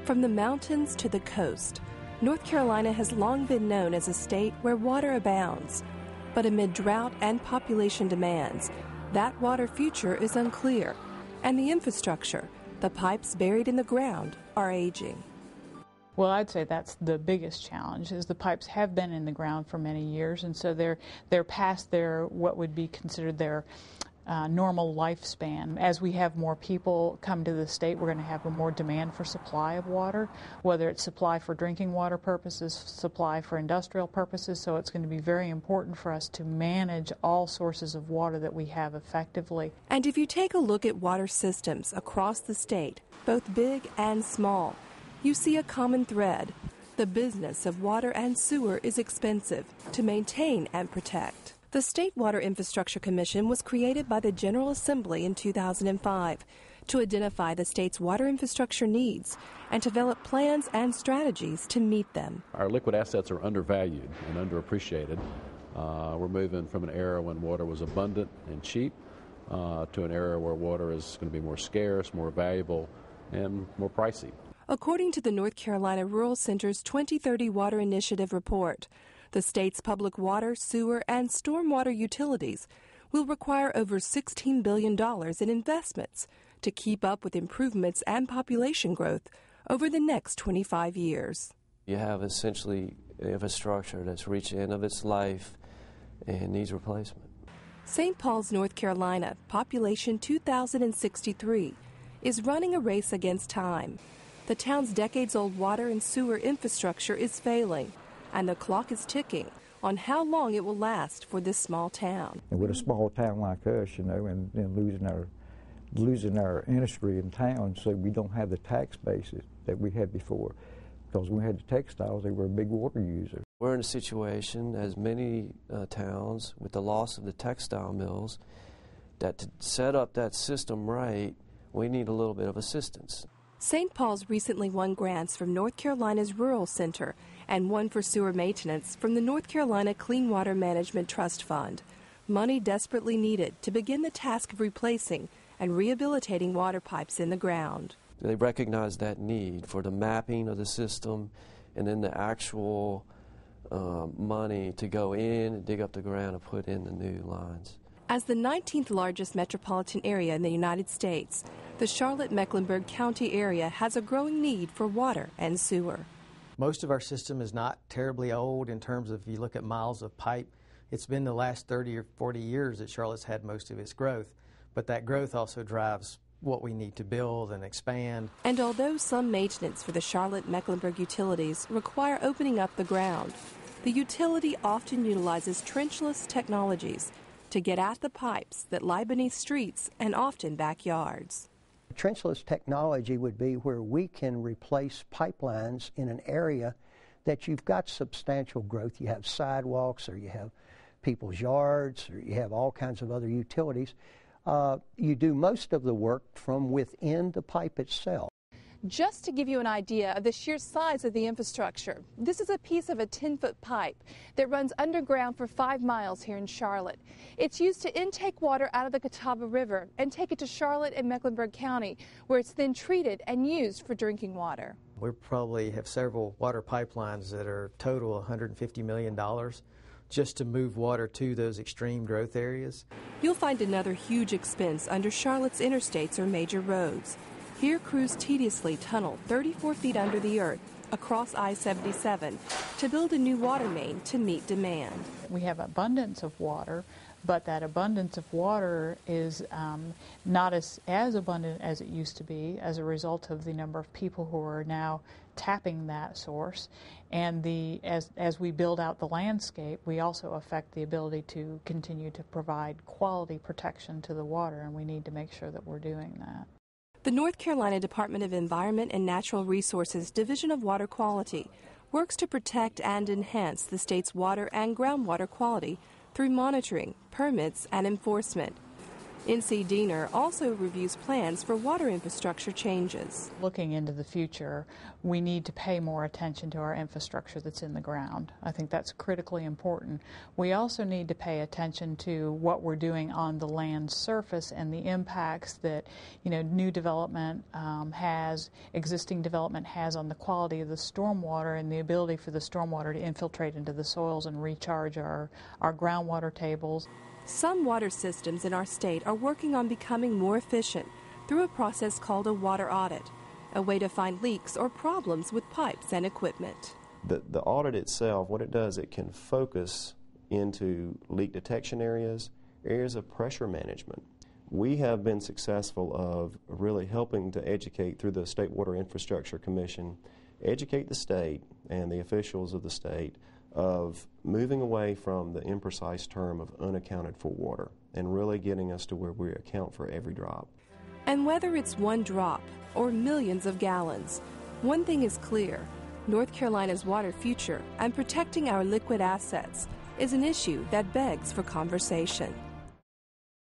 From the mountains to the coast, North Carolina has long been known as a state where water abounds. But amid drought and population demands, that water future is unclear, and the infrastructure, the pipes buried in the ground, are aging. Well, I'd say that's the biggest challenge, is the pipes have been in the ground for many years, and so they're past their, what would be considered their normal lifespan. As we have more people come to the state, we're going to have a more demand for supply of water, whether it's supply for drinking water purposes, supply for industrial purposes, so it's going to be very important for us to manage all sources of water that we have effectively. And if you take a look at water systems across the state, both big and small, you see a common thread. The business of water and sewer is expensive to maintain and protect. The State Water Infrastructure Commission was created by the General Assembly in 2005 to identify the state's water infrastructure needs and develop plans and strategies to meet them. Our liquid assets are undervalued and underappreciated. We're moving from an era when water was abundant and cheap to an era where water is going to be more scarce, more valuable, and more pricey. According to the North Carolina Rural Center's 2030 Water Initiative report, the state's public water, sewer, and stormwater utilities will require over $16 billion in investments to keep up with improvements and population growth over the next 25 years. You have essentially infrastructure that's reached the end of its life and needs replacement. St. Paul's, North Carolina, population 2,063, is running a race against time. The town's decades-old water and sewer infrastructure is failing, and the clock is ticking on how long it will last for this small town. And with a small town like us, you know, and losing our industry in town, so we don't have the tax basis that we had before. Because when we had the textiles, they were a big water user. We're in a situation, as many towns, with the loss of the textile mills, that to set up that system right, we need a little bit of assistance. St. Paul's recently won grants from North Carolina's Rural Center and one for sewer maintenance from the North Carolina Clean Water Management Trust Fund, money desperately needed to begin the task of replacing and rehabilitating water pipes in the ground. They recognize that need for the mapping of the system and then the actual money to go in and dig up the ground and put in the new lines. As the 19th largest metropolitan area in the United States, the Charlotte-Mecklenburg County area has a growing need for water and sewer. Most of our system is not terribly old in terms of, if you look at miles of pipe, it's been the last 30 or 40 years that Charlotte's had most of its growth. But that growth also drives what we need to build and expand. And although some maintenance for the Charlotte-Mecklenburg utilities require opening up the ground, the utility often utilizes trenchless technologies to get at the pipes that lie beneath streets and often backyards. Trenchless technology would be where we can replace pipelines in an area that you've got substantial growth. You have sidewalks, or you have people's yards, or you have all kinds of other utilities. You do most of the work from within the pipe itself. Just to give you an idea of the sheer size of the infrastructure, this is a piece of a 10-foot pipe that runs underground for 5 miles here in Charlotte. It's used to intake water out of the Catawba River and take it to Charlotte and Mecklenburg County, where it's then treated and used for drinking water. We probably have several water pipelines that are total $150 million just to move water to those extreme growth areas. You'll find another huge expense under Charlotte's interstates or major roads. Here, crews tediously tunnel 34 feet under the earth across I-77 to build a new water main to meet demand. We have abundance of water, but that abundance of water is not as abundant as it used to be as a result of the number of people who are now tapping that source. And as we build out the landscape, we also affect the ability to continue to provide quality protection to the water, and we need to make sure that we're doing that. The North Carolina Department of Environment and Natural Resources Division of Water Quality works to protect and enhance the state's water and groundwater quality through monitoring, permits, and enforcement. NC Diener also reviews plans for water infrastructure changes. Looking into the future, we need to pay more attention to our infrastructure that's in the ground. I think that's critically important. We also need to pay attention to what we're doing on the land surface and the impacts that, new development existing development has on the quality of the stormwater and the ability for the stormwater to infiltrate into the soils and recharge our groundwater tables. Some water systems in our state are working on becoming more efficient through a process called a water audit, a way to find leaks or problems with pipes and equipment. The audit itself, what it does, it can focus into leak detection areas of pressure management. We have been successful of really helping to educate through the State Water Infrastructure Commission, educate the state and the officials of the state of moving away from the imprecise term of unaccounted for water and really getting us to where we account for every drop. And whether it's one drop or millions of gallons, one thing is clear: North Carolina's water future and protecting our liquid assets is an issue that begs for conversation.